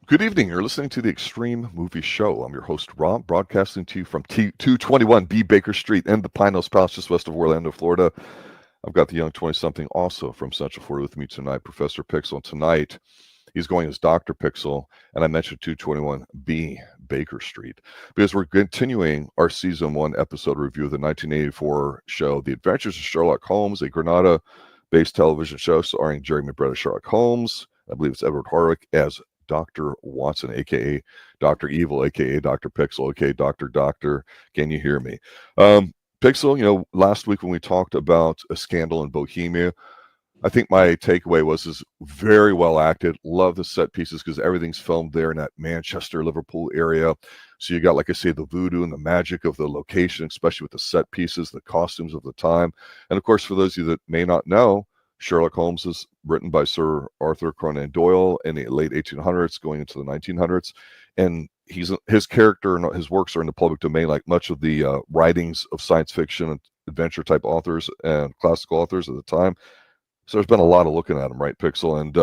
Good evening. You're listening to the Xtreme Movie Show. I'm your host, Rob, broadcasting to you from 221 B Baker Street in the Pine Hills Palace, just west of Orlando, Florida. I've got the young 20-something also from Central Florida with me tonight, Professor Pixel. Tonight, he's going as Dr. Pixel, and I mentioned 221 B Baker Street because we're continuing our Season 1 episode review of the 1984 show, The Adventures of Sherlock Holmes, a Granada-based television show starring Jerry McBride as Sherlock Holmes. I believe it's Edward Harwick as Dr. Watson, aka Dr. Evil, aka Dr. Pixel, aka Doctor. Can you hear me? Pixel, last week when we talked about A Scandal in Bohemia, I think my takeaway was is very well acted. Love the set pieces because everything's filmed there in that Manchester, Liverpool area. So you got, like I say, the voodoo and the magic of the location, especially with the set pieces, the costumes of the time. And of course, for those of you that may not know, Sherlock Holmes is written by Sir Arthur Conan Doyle in the late 1800s, going into the 1900s, and his character and his works are in the public domain, like much of the writings of science fiction and adventure type authors and classical authors at the time. So there's been a lot of looking at him, right, Pixel? And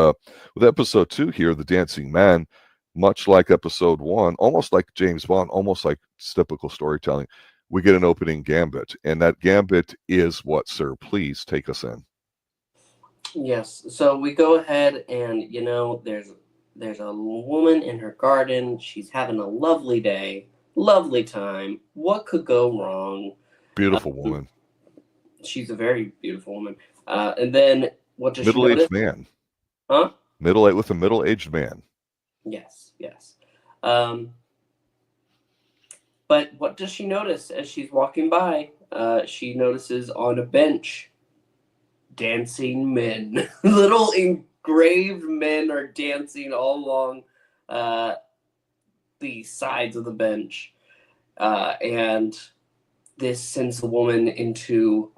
with episode 2 here, The Dancing Man, much like episode 1, almost like James Bond, almost like typical storytelling, we get an opening gambit, and that gambit is what, sir? Please take us in. Yes, so we go ahead and, there's a woman in her garden. She's having a lovely day, lovely time. What could go wrong? Beautiful woman. She's a very beautiful woman. And then what does she notice? Middle-aged man. Huh? With a middle-aged man. Yes. But what does she notice as she's walking by? She notices on a bench dancing men. Little engraved men are dancing all along the sides of the bench. And this sends the woman into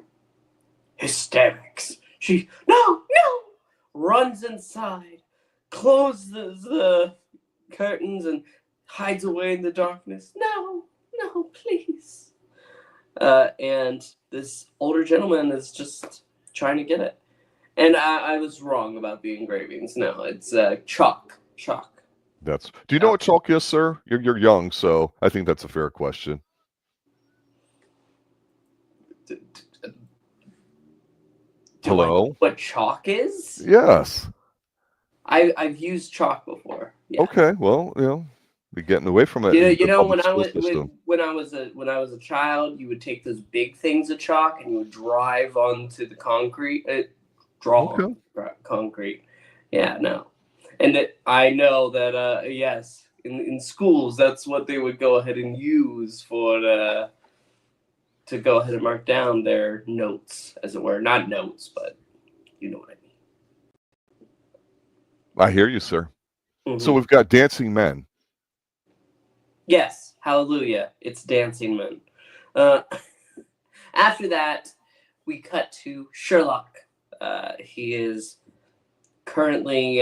hysterics. She, no, runs inside, closes the curtains, and hides away in the darkness. No, please. And this older gentleman is just trying to get it. And I was wrong about the engravings. No, it's chalk. Do you know what chalk is, sir? You're young, so I think that's a fair question. Hello? What chalk is? Yes. I've used chalk before. Yeah. Okay, well, we're getting away from it. When I was a child, you would take those big things of chalk and you would drive onto the concrete, concrete. Yeah, no. And I know that yes, in schools that's what they would go ahead and use for to go ahead and mark down their notes, as it were. Not notes, but you know what I mean. I hear you, sir. Mm-hmm. So we've got dancing men. Yes, hallelujah. It's dancing men. After that, we cut to Sherlock. He is currently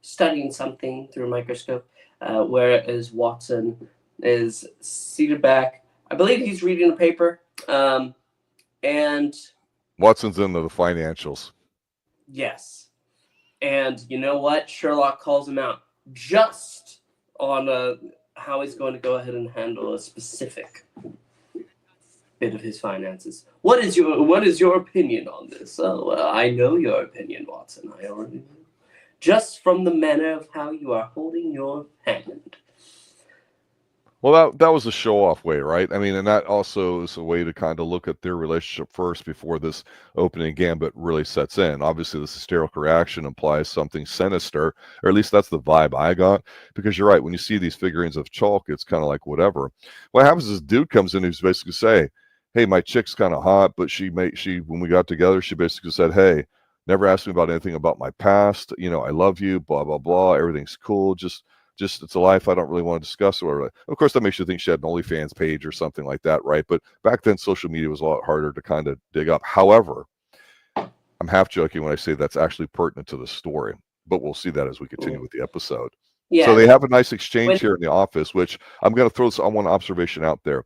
studying something through a microscope, whereas Watson is seated back. I believe he's reading a paper. And Watson's into the financials. Yes. And you know what? Sherlock calls him out just on how he's going to go ahead and handle a specific bit of his finances. What is your opinion on this? I know your opinion, Watson. I already know. Just from the manner of how you are holding your hand. Well, that was a show-off way, right? I mean, and that also is a way to kind of look at their relationship first before this opening gambit really sets in. Obviously, this hysterical reaction implies something sinister, or at least that's the vibe I got. Because you're right, when you see these figurines of chalk, it's kind of like whatever. What happens is this dude comes in who's basically say, "Hey, my chick's kind of hot, but she when we got together, she basically said, hey, never asked me about anything about my past. I love you, blah blah blah. Everything's cool. Just it's a life I don't really want to discuss." Or of course, that makes you think she had an OnlyFans page or something like that, right? But back then, social media was a lot harder to kind of dig up. However, I'm half joking when I say that's actually pertinent to the story, but we'll see that as we continue with the episode. Yeah. So they have a nice exchange here in the office, which I'm going to throw one observation out there.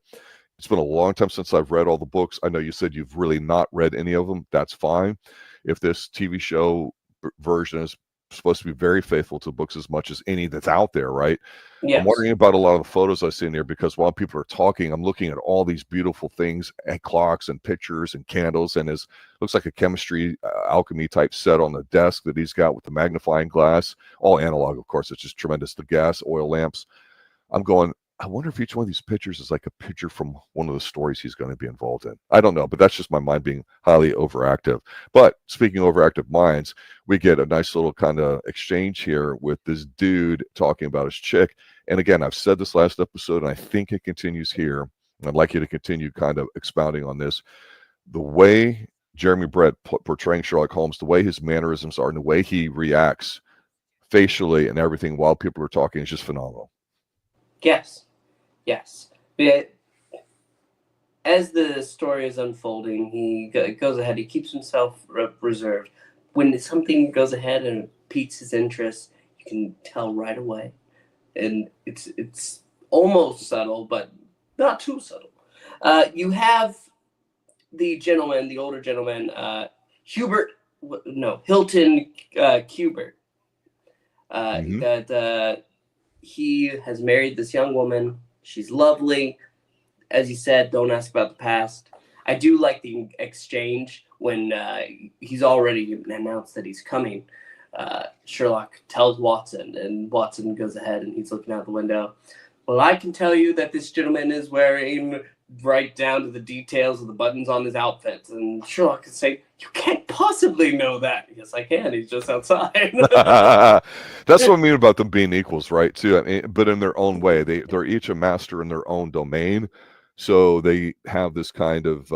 It's been a long time since I've read all the books. I know you said you've really not read any of them. That's fine. If this TV show version is supposed to be very faithful to books as much as any that's out there, right? Yes. I'm wondering about a lot of the photos I see in here, because while people are talking, I'm looking at all these beautiful things and clocks and pictures and candles, and his looks like a chemistry alchemy type set on the desk that he's got with the magnifying glass, all analog, of course. It's just tremendous. The gas, oil lamps. I'm going, I wonder if each one of these pictures is like a picture from one of the stories he's going to be involved in. I don't know, but that's just my mind being highly overactive. But speaking of overactive minds, we get a nice little kind of exchange here with this dude talking about his chick. And again, I've said this last episode, and I think it continues here. And I'd like you to continue kind of expounding on this. The way Jeremy Brett portraying Sherlock Holmes, the way his mannerisms are, and the way he reacts facially and everything while people are talking is just phenomenal. Yes. Yes. But as the story is unfolding, he goes ahead. He keeps himself reserved. When something goes ahead and piques his interest, you can tell right away. And it's almost subtle, but not too subtle. You have the gentleman, the older gentleman, Hilton Cubert. That he has married this young woman. She's lovely. As you said, don't ask about the past. I do like the exchange when he's already announced that he's coming. Sherlock tells Watson, and Watson goes ahead and he's looking out the window. Well, I can tell you that this gentleman is wearing right down to the details of the buttons on his outfit. And Sherlock can say, you can't possibly know that. Yes, I can. He's just outside. That's what I mean about them being equals, right? Too, I mean, but in their own way. They're each a master in their own domain. So they have this kind of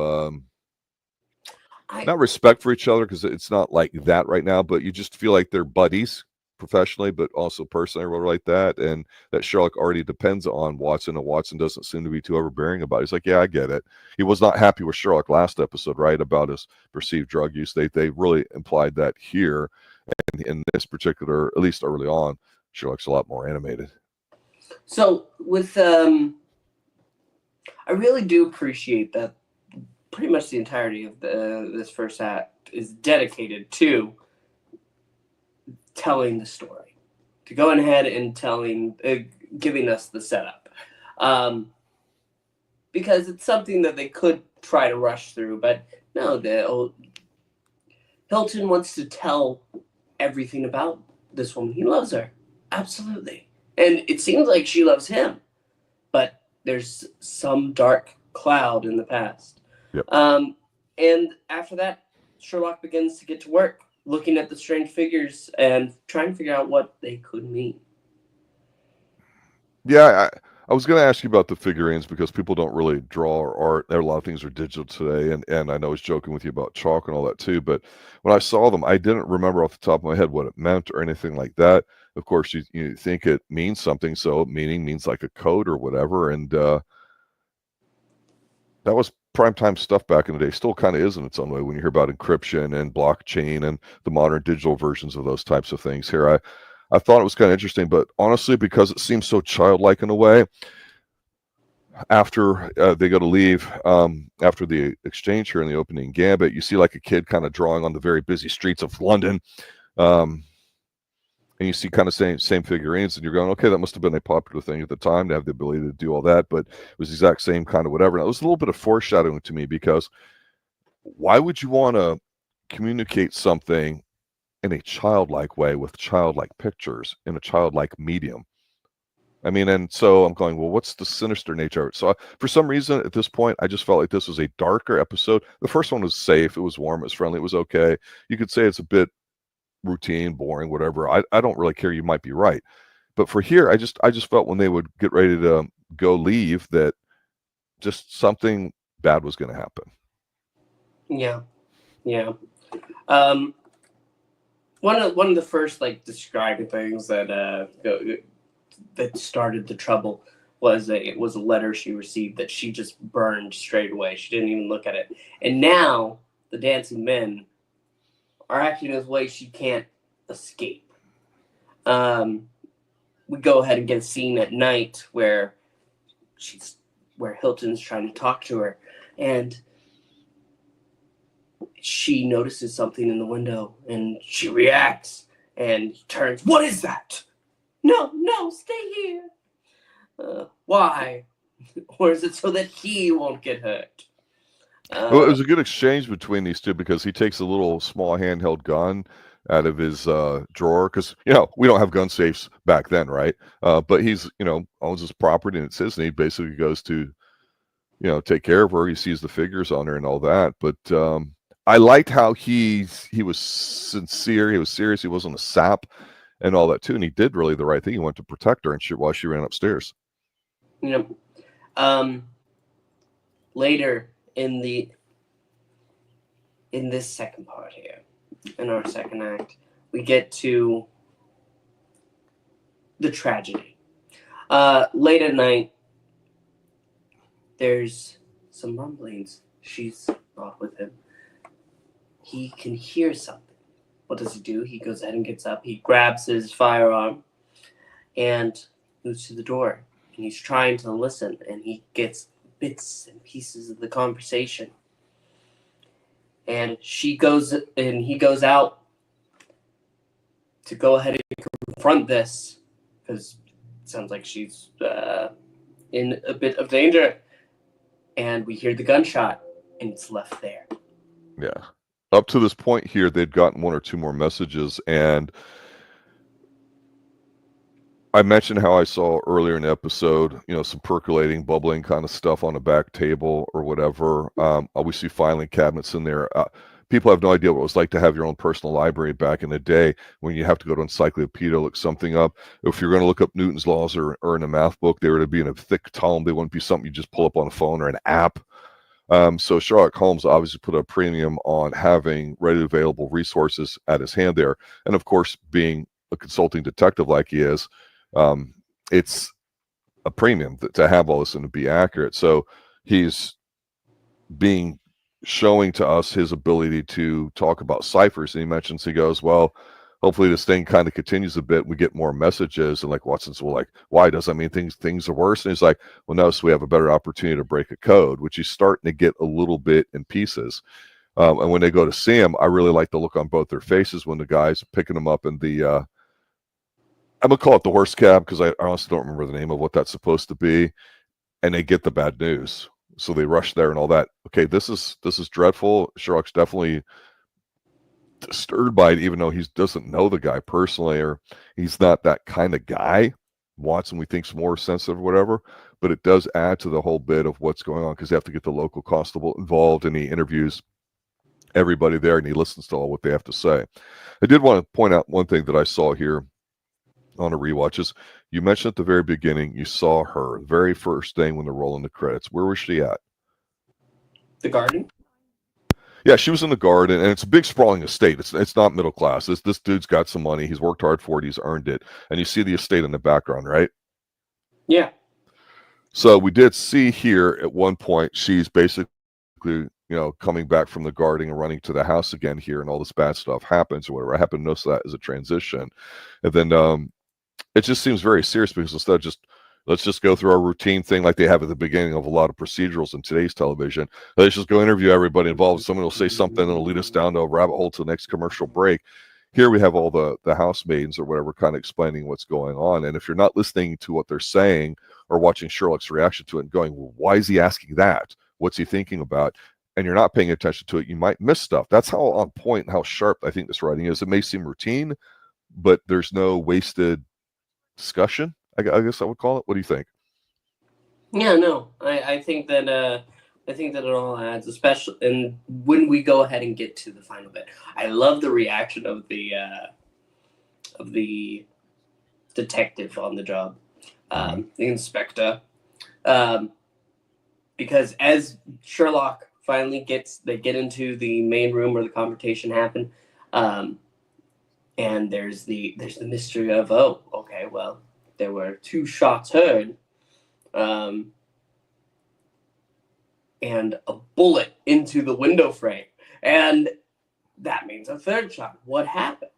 not respect for each other, because it's not like that right now, but you just feel like they're buddies professionally, but also personally, or like that. And that Sherlock already depends on Watson, and Watson doesn't seem to be too overbearing about it. He's like, yeah, I get it. He was not happy with Sherlock last episode, right, about his perceived drug use. They really implied that here. And in this particular, at least early on, Sherlock's a lot more animated. So with I really do appreciate that pretty much the entirety of this first act is dedicated to telling the story, to going ahead and giving us the setup, because it's something that they could try to rush through, but no, Hilton wants to tell everything about this woman. He loves her, absolutely, and it seems like she loves him, but there's some dark cloud in the past. Yep. And after that, Sherlock begins to get to work, looking at the strange figures and trying to figure out what they could mean. Yeah, I was going to ask you about the figurines, because people don't really draw or art. A lot of things are digital today, and I know I was joking with you about chalk and all that too, but when I saw them, I didn't remember off the top of my head what it meant or anything like that. Of course, you think it means something, so meaning means like a code or whatever, and that was primetime stuff back in the day. Still kind of is in its own way when you hear about encryption and blockchain and the modern digital versions of those types of things. Here, I thought it was kind of interesting, but honestly, because it seems so childlike in a way, after they go to leave, after the exchange here in the opening gambit, you see like a kid kind of drawing on the very busy streets of London. And you see kind of same figurines, and you're going, okay, that must have been a popular thing at the time to have the ability to do all that, but it was the exact same kind of whatever. And it was a little bit of foreshadowing to me, because why would you want to communicate something in a childlike way with childlike pictures in a childlike medium? I mean, and so I'm going, well, what's the sinister nature of it? So for some reason at this point, I just felt like this was a darker episode. The first one was safe. It was warm. It was friendly. It was okay. You could say it's a bit routine, boring, whatever. I don't really care. You might be right. But for here, I just felt when they would get ready to go leave that just something bad was going to happen. Yeah. One of the first describing things that started the trouble was it was a letter she received that she just burned straight away. She didn't even look at it. And now the dancing men are acting as way she can't escape. We go ahead and get a scene at night where Hilton's trying to talk to her, and she notices something in the window, and she reacts, And he turns, "What is that?" "No, stay here." "Why?" "Or is it so that he won't get hurt?" Well, it was a good exchange between these two because he takes a little small handheld gun out of his drawer because, we don't have gun safes back then, right? But he's, owns his property and it's his, and he basically goes to, take care of her. He sees the figures on her and all that. But I liked how he was sincere. He was serious. He wasn't a sap and all that too. And he did really the right thing. He went to protect her while she ran upstairs. Yep. Later in this second part here, in our second act, we get to the tragedy. Late at night, there's some rumblings. She's not with him. He can hear something. What does he do? He goes ahead and gets up. He grabs his firearm and moves to the door. And he's trying to listen, and he gets bits and pieces of the conversation. And he goes out to go ahead and confront this, because it sounds like she's in a bit of danger. And we hear the gunshot, and it's left there. Yeah. Up to this point here, they'd gotten one or two more messages, and I mentioned how I saw earlier in the episode, some percolating, bubbling kind of stuff on a back table or whatever. We see filing cabinets in there. People have no idea what it was like to have your own personal library back in the day when you have to go to encyclopedia, look something up. If you're going to look up Newton's laws or in a math book, they were to be in a thick tome. They wouldn't be something you just pull up on a phone or an app. So Sherlock Holmes obviously put a premium on having readily available resources at his hand there. And of course, being a consulting detective like he is, it's a premium to have all this and to be accurate. So he's showing to us his ability to talk about ciphers. And he goes, well, hopefully this thing kind of continues a bit. We get more messages. And like Watson's, well, like, why does that mean things are worse? And he's like, well, no, so we have a better opportunity to break a code, which he's starting to get a little bit in pieces. And when they go to see him, I really like the look on both their faces when the guy's picking them up in the, I'm going to call it the horse cab because I honestly don't remember the name of what that's supposed to be. And they get the bad news. So they rush there and all that. Okay, this is dreadful. Sherlock's definitely disturbed by it, even though he doesn't know the guy personally, or he's not that kind of guy. Watson, we think's more sensitive or whatever, but it does add to the whole bit of what's going on because they have to get the local constable involved, and he interviews everybody there and he listens to all what they have to say. I did want to point out one thing that I saw here on a rewatch is you mentioned at the very beginning you saw her the very first thing when they're rolling the credits. Where was she at? The garden? Yeah, she was in the garden, and it's a big sprawling estate. It's not middle class. This dude's got some money. He's worked hard for it. He's earned it. And you see the estate in the background, right? Yeah. So we did see here at one point she's basically, coming back from the garden and running to the house again here, and all this bad stuff happens or whatever. I happen to notice that as a transition. And then it just seems very serious because instead of just let's just go through our routine thing like they have at the beginning of a lot of procedurals in today's television. Let's just go interview everybody involved. Someone will say something and it'll lead us down to a rabbit hole to the next commercial break. Here we have all the housemaidens or whatever kind of explaining what's going on. And if you're not listening to what they're saying or watching Sherlock's reaction to it and going, well, why is he asking that? What's he thinking about? And you're not paying attention to it, you might miss stuff. That's how on point and how sharp I think this writing is. It may seem routine, but there's no wasted discussion, I guess I would call it. What do you think? Yeah, no, I think that it all adds, especially and when we go ahead and get to the final bit. I love the reaction of the detective on the job, the inspector, because as Sherlock finally they get into the main room where the confrontation happened, and there's the mystery of, oh, okay, well, there were 2 shots heard, and a bullet into the window frame, and that means a 3rd shot. What happened?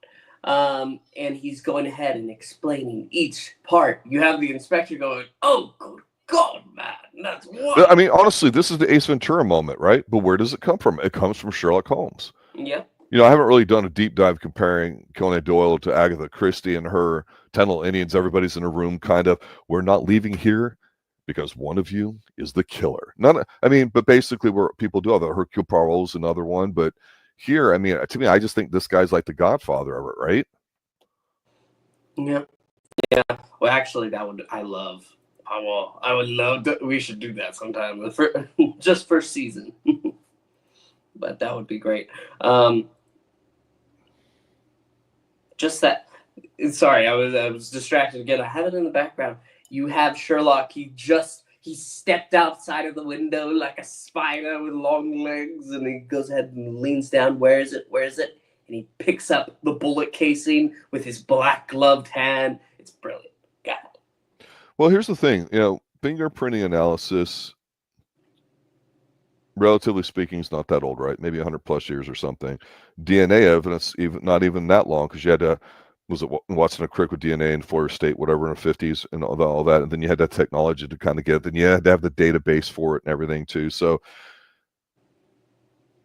And he's going ahead and explaining each part. You have the inspector going, oh, good God, man, that's what. I mean, honestly, this is the Ace Ventura moment, right? But where does it come from? It comes from Sherlock Holmes. Yeah. I haven't really done a deep dive comparing Conan Doyle to Agatha Christie and her Tenniel Indians. Everybody's in a room, kind of. We're not leaving here because one of you is the killer. But basically, where people do have the Hercule Poirot's another one, but here, to me, I just think this guy's like the Godfather of it, right? Yeah. Well, actually, I would love we should do that sometime. Just first season. But that would be great. Just that. Sorry, I was distracted again. I have it in the background. You have Sherlock. He stepped outside of the window like a spider with long legs, and he goes ahead and leans down. Where is it? And he picks up the bullet casing with his black gloved hand. It's brilliant. Got it. Well, here's the thing. Fingerprinting analysis, relatively speaking, is not that old, right? Maybe 100 plus years or something. DNA evidence, not even that long, because you had to, was it Watson and Crick with DNA in Florida State, whatever, in the 50s and all that, and then you had that technology to kind of get it. Then you had to have the database for it and everything too. So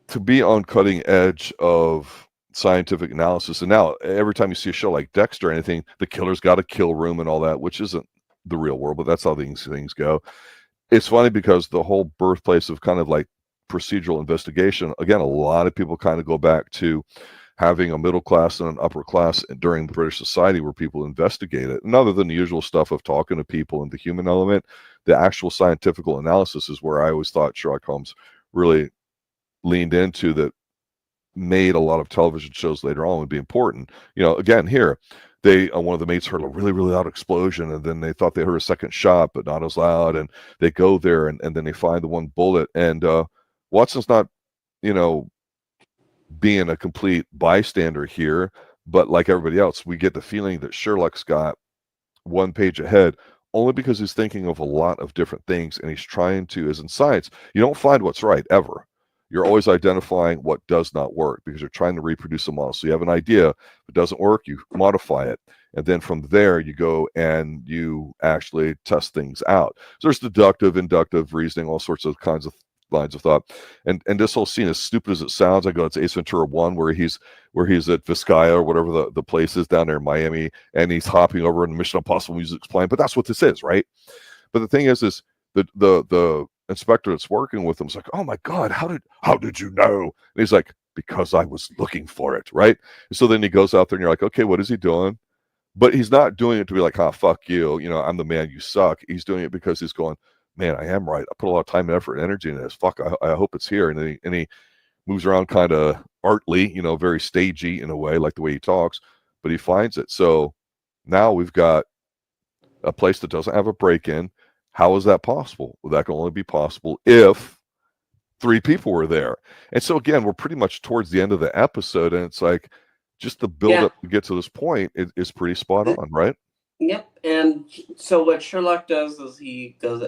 to be on cutting edge of scientific analysis, and now every time you see a show like Dexter or anything, the killer's got a kill room and all that, which isn't the real world, but that's how these things go. It's funny because the whole birthplace of kind of like procedural investigation, again, a lot of people kind of go back to having a middle class and an upper class during the British society where people investigate it. And other than the usual stuff of talking to people and the human element, the actual scientific analysis is where I always thought Sherlock Holmes really leaned into, that made a lot of television shows later on would be important. Again, here, one of the mates heard a really, really loud explosion, and then they thought they heard a second shot, but not as loud. And they go there, and then they find the one bullet. And Watson's not, being a complete bystander here, but like everybody else, we get the feeling that Sherlock's got one page ahead, only because he's thinking of a lot of different things, and he's trying to, as in science, you don't find what's right ever. You're always identifying what does not work because you're trying to reproduce a model. So you have an idea, if it doesn't work, you modify it. And then from there, you go and you actually test things out. So there's deductive, inductive reasoning, all sorts of kinds of lines of thought. And this whole scene, as stupid as it sounds, I go, it's Ace Ventura 1, where he's at Vizcaya or whatever the place is down there in Miami, and he's hopping over and Mission Impossible music's playing. But that's what this is, right? But the thing is the inspector that's working with him is like, oh my God, how did you know? And he's like, because I was looking for it, right? And so then he goes out there and you're like, okay, what is he doing? But he's not doing it to be like, fuck you, I'm the man, you suck. He's doing it because he's going, man, I am right. I put a lot of time and effort and energy into this. Fuck, I hope it's here. And he moves around kind of artly, very stagey in a way, like the way he talks, but he finds it. So now we've got a place that doesn't have a break-in. How is that possible? Well, that can only be possible if 3 people were there. And so again, we're pretty much towards the end of the episode, and it's like just the build up to get to this point is pretty spot on, right? Yep. And so what Sherlock does is he goes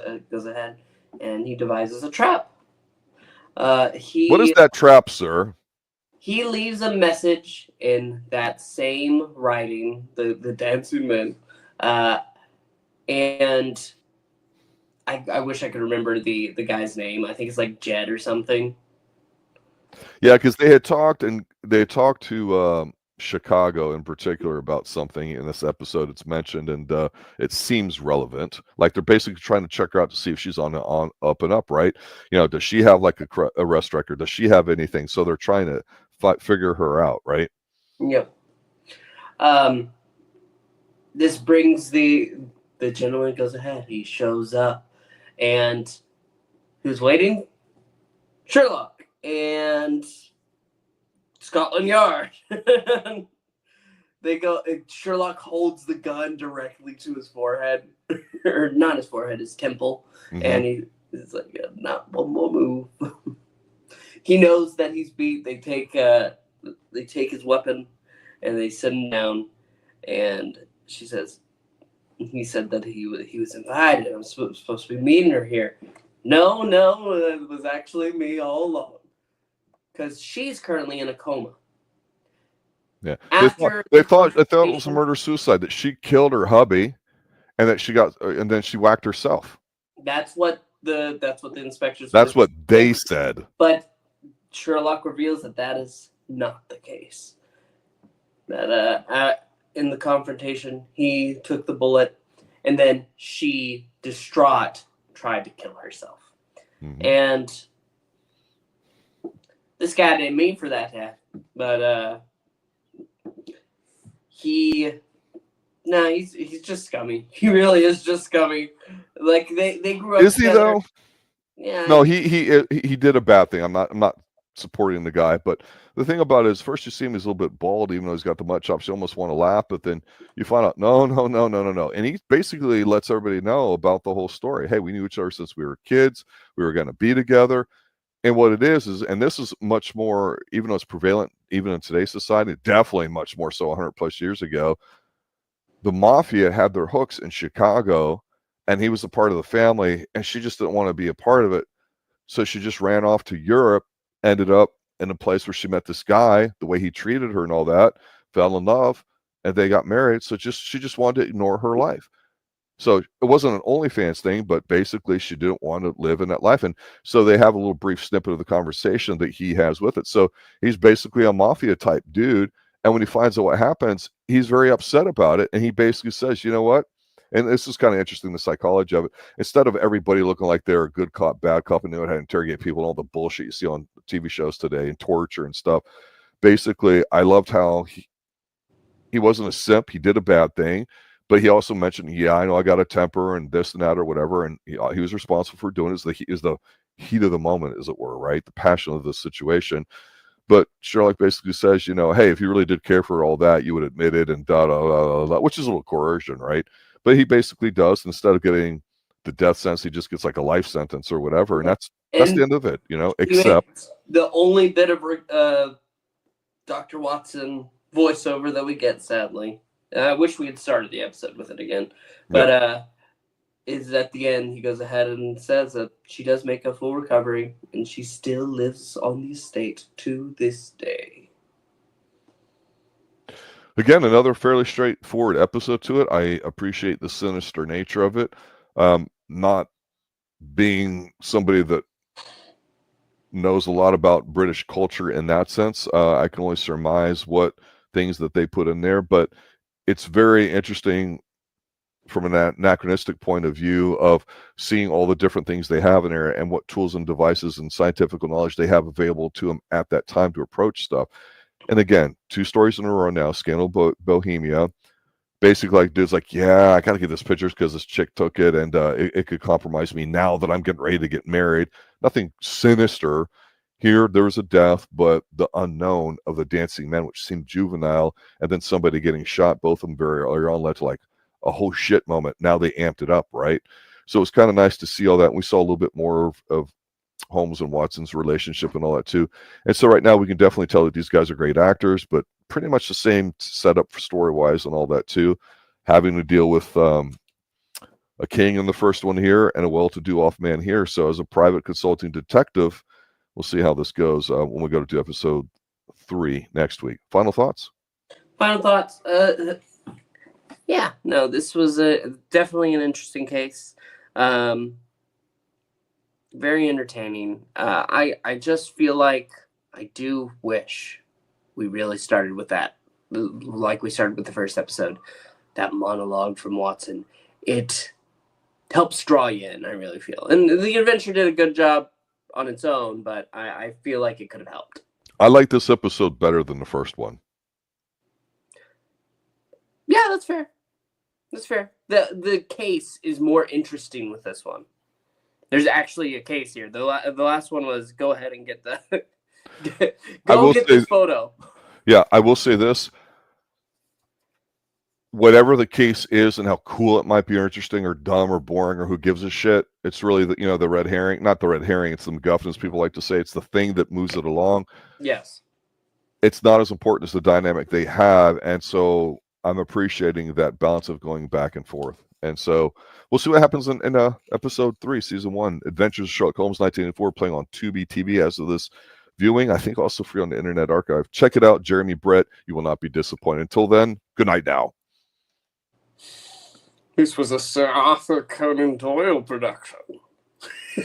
ahead and he devises a trap. What is that trap, sir? He leaves a message in that same writing, the dancing men, and I wish I could remember the guy's name. I think it's like Jed or something. Yeah, because they had talked to Chicago in particular about something in this episode. It's mentioned, and it seems relevant. Like they're basically trying to check her out to see if she's on up and up, right? Does she have like a arrest record? Does she have anything? So they're trying to figure her out, right? Yep. This brings the gentleman goes ahead. He shows up, and who's waiting? Sherlock and Scotland Yard. They go. Sherlock holds the gun directly to his forehead, or not his forehead, his temple, and he's like, "Not one more move." He knows that he's beat. They take his weapon, and they sit him down. And he said that he was invited. I'm supposed to be meeting her here. No, it was actually me all along. Because she's currently in a coma. Yeah, they thought it was a murder-suicide, that she killed her hubby, and and then she whacked herself. That's what the inspectors. That's what they said. But Sherlock reveals that is not the case. That in the confrontation, he took the bullet, and then she, distraught, tried to kill herself. Mm-hmm. And this guy didn't mean for that to happen, but he's just scummy. He really is just scummy. Like they grew up. Is he together. though? Yeah. No, he did a bad thing. I'm not supporting the guy, but the thing about it is, first you see him, he's a little bit bald, even though he's got the mud chops. You almost want to laugh, but then you find out, no, and he basically lets everybody know about the whole story. Hey, we knew each other since we were kids. We were going to be together. And what it is, and this is much more, even though it's prevalent, even in today's society, definitely much more so 100 plus years ago, the mafia had their hooks in Chicago, and he was a part of the family, and she just didn't want to be a part of it. So she just ran off to Europe, ended up in a place where she met this guy, the way he treated her and all that, fell in love, and they got married. So she just wanted to ignore her life. So it wasn't an OnlyFans thing, but basically she didn't want to live in that life. And so they have a little brief snippet of the conversation that he has with it. So he's basically a mafia type dude. And when he finds out what happens, he's very upset about it. And he basically says, you know what? And this is kind of interesting, the psychology of it. Instead of everybody looking like they're a good cop, bad cop, and know how to interrogate people and all the bullshit you see on TV shows today and torture and stuff. Basically, I loved how he wasn't a simp. He did a bad thing. But he also mentioned, yeah, I know I got a temper and this and that or whatever. And he was responsible for doing it. Is the heat of the moment, as it were, right? The passion of the situation. But Sherlock basically says, you know, hey, if you really did care for all that, you would admit it and which is a little coercion, right? But he basically does. Instead of getting the death sentence, he just gets like a life sentence or whatever. And that's the end of it, you know, except the only bit of Dr. Watson voiceover that we get, sadly. I wish we had started the episode with it again. But is at the end, he goes ahead and says that she does make a full recovery, and she still lives on the estate to this day. Again, another fairly straightforward episode to it. I appreciate the sinister nature of it. Not being somebody that knows a lot about British culture in that sense, I can only surmise what things that they put in there, but it's very interesting from an anachronistic point of view of seeing all the different things they have in there and what tools and devices and scientific knowledge they have available to them at that time to approach stuff. And again, 2 stories in a row now, Scandal Bohemia. Basically, like, dude's like, yeah, I got to get this pictures because this chick took it, and it could compromise me now that I'm getting ready to get married. Nothing sinister. Here, there was a death, but the unknown of the dancing men, which seemed juvenile, and then somebody getting shot, both of them very early on, led to like a whole shit moment. Now they amped it up, right? So it was kind of nice to see all that. And we saw a little bit more of Holmes and Watson's relationship and all that too. And so right now we can definitely tell that these guys are great actors, but pretty much the same setup for story-wise and all that too. Having to deal with a king in the first one here and a well-to-do off man here. So as a private consulting detective, we'll see how this goes when we go to episode 3 next week. Final thoughts? Final thoughts. Yeah, no, this was definitely an interesting case. Very entertaining. I just feel like I do wish we really started with that, like we started with the first episode, that monologue from Watson. It helps draw you in, I really feel. And the adventure did a good job on its own, but I feel like it could have helped. I like this episode better than the first one. Yeah, that's fair. That's fair. The case is more interesting with this one. There's actually a case here. The last one was go ahead and get the get this photo. Yeah, I will say this. Whatever the case is and how cool it might be or interesting or dumb or boring or who gives a shit, it's really the red herring. Not the red herring, it's the MacGuffin, as people like to say. It's the thing that moves it along. Yes. It's not as important as the dynamic they have, and so I'm appreciating that balance of going back and forth. And so we'll see what happens in episode 3, season 1, Adventures of Sherlock Holmes, 1984, playing on Tubi TV as of this viewing. I think also free on the Internet Archive. Check it out, Jeremy Brett. You will not be disappointed. Until then, good night now. This was a Sir Arthur Conan Doyle production.